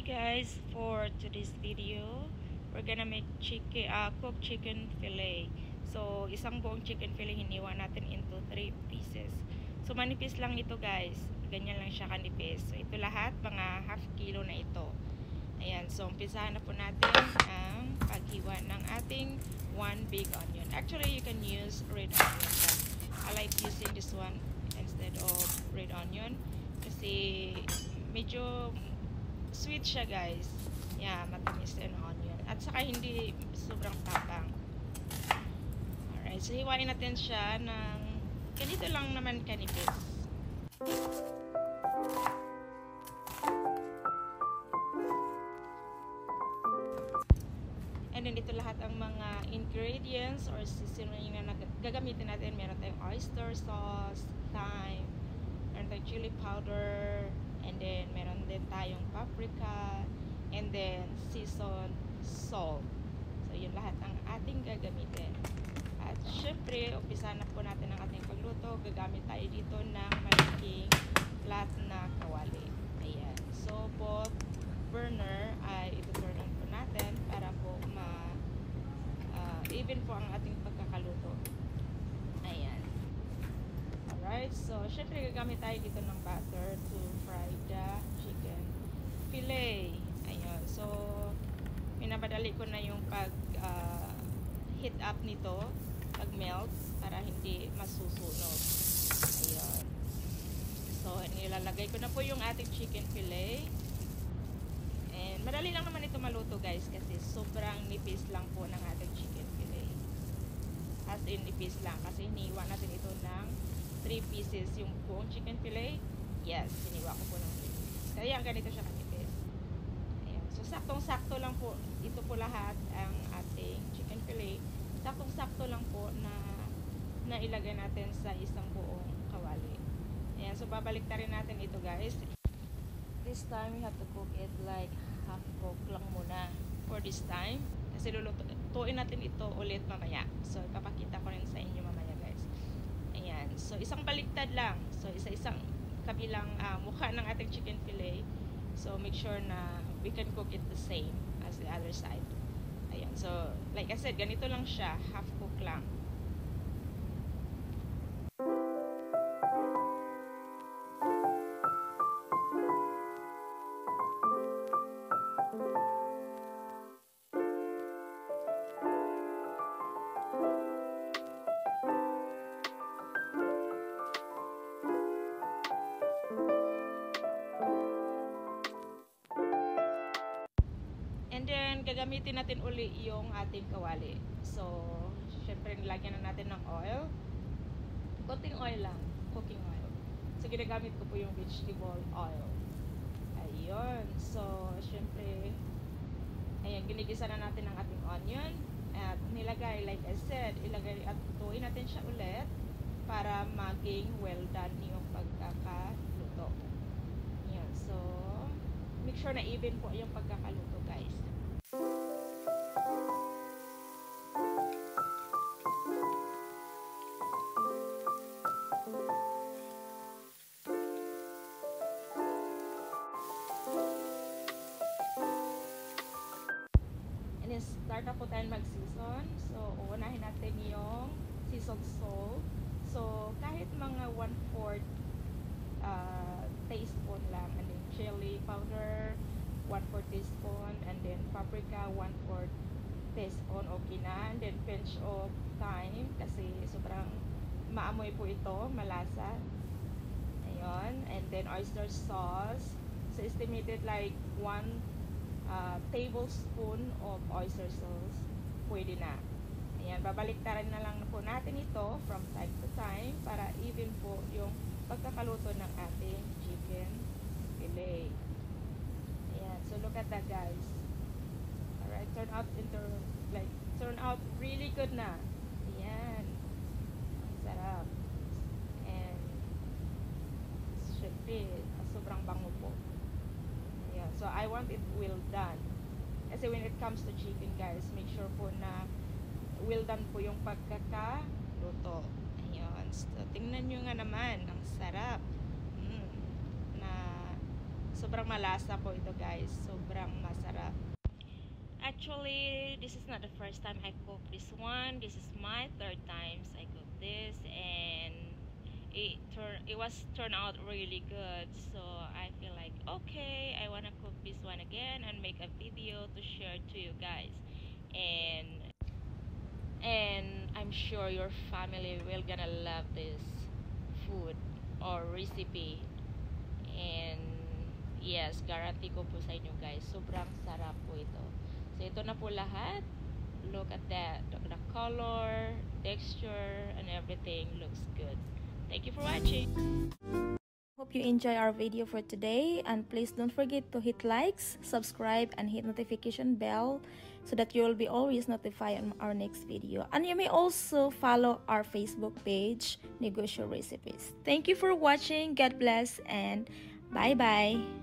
Hi guys, for today's video, we're gonna make cooked chicken fillet. So, isang buong chicken fillet hiniwa natin into 3 pieces. So, manipis lang ito guys. Ganyan lang siya kanipis. So, ito lahat, mga half kilo na ito. Ayan, so umpisahan na po natin ang paghiwa ng ating 1 big onion. Actually, you can use red onion, but I like using this one instead of red onion kasi medyo sweet siya guys. Yeah, matamis din onion. At saka hindi sobrang tapang. Alright, so hiwain natin siya ng ganito lang naman kanipis. And then ito lahat ang mga ingredients or seasoning na gagamitin natin. Meron tayong oyster sauce, thyme, meron tayong chili powder, and then meron din tayong paprika, and then seasoned salt. So yun lahat ang ating gagamitin. At syempre, umpisa na po natin ang ating pagluto. Gagamit tayo dito ng malaking flat na kawali. Ayan. So both burner ay ito-turn on po natin para po even po ang ating pagkakaluto. Ayan. Alright, so syempre gagamit tayo dito ng butter to fry the chicken fillet. Ayan, so minamadali ko na yung pag heat up nito, pag melt, para hindi masusunog. Ayan. So nilalagay ko na po yung ating chicken fillet. And madali lang naman ito maluto guys kasi sobrang nipis lang po ng ating chicken fillet. As in nipis lang kasi hiniwa natin ito ng 3 pieces yung buong chicken fillet. Yes, hiniwa ko po ng 3 pieces. Kaya ganito siya kanipis. Ayan. So saktong-sakto lang po ito po lahat ang ating chicken fillet. Saktong-sakto lang po na ilagay natin sa isang buong kawali. Ayan, so babalik na rin natin ito guys. This time we have to cook it like half cook lang muna for this time kasi lulutuin natin ito ulit mamaya. So ipapakita ko rin sa inyo mamaya guys. Ayan, so isang baliktad lang. So isa-isang kabilang mukha ng ating chicken fillet. So make sure na we can cook it the same as the other side. Ayan, so like I said, ganito lang siya, half cook lang. And then, gagamitin natin uli yung ating kawali. So, syempre, nilagyan na natin ng oil. Konting oil lang. Cooking oil. So, ginagamit ko po yung vegetable oil. Ayun. So, syempre, ayan, ginigisa na natin ang ating onion. At nilagay, like I said, ilagay at tutuin natin siya ulit para maging well done yung pagkakaluto. Ayan. So, make sure na even po yung pagkakaluto guys. And then start na po tayo mag-season. So, uunahin natin yung seasoned salt. So, kahit mga 1/4 teaspoon lang, and then chili powder 1/4 teaspoon, and then paprika 1/4 teaspoon, okay na. And then pinch of thyme kasi sobrang maamoy po ito, malasa. Ayun. And then oyster sauce, so estimated like 1 tablespoon of oyster sauce, pwede na. Ayan, babaliktaran na lang po natin ito from time to time para even po yung pagkakaluto ng ating chicken fillet. Ayan, so look at that guys. Alright, turn out really good na. Ayan, sarap. And syempre, sobrang bango po. Ayan, so I want it well done. Kasi when it comes to chicken guys, make sure po na well done po yung pagkakaluto. Ayan, so tingnan nyo nga naman, ang sarap. Na Sobrang malasa po ito guys. Sobrang masarap. Actually, this is not the first time I cook this one. This is my third time I cook this, and it was turned out really good. So I feel like, okay, I wanna cook this one again and make a video to share to you guys. And I'm sure your family will gonna love this food or recipe. And yes, guarantee ko po sa inyo guys, sobrang sarap po ito. So ito na po lahat. Look at that, the color, texture, and everything looks good. Thank you for watching. Hope you enjoy our video for today, and please don't forget to hit likes, subscribe, and hit notification bell so that you will be always notified on our next video. And you may also follow our Facebook page, Negosyo Recipes. Thank you for watching. God bless and bye bye.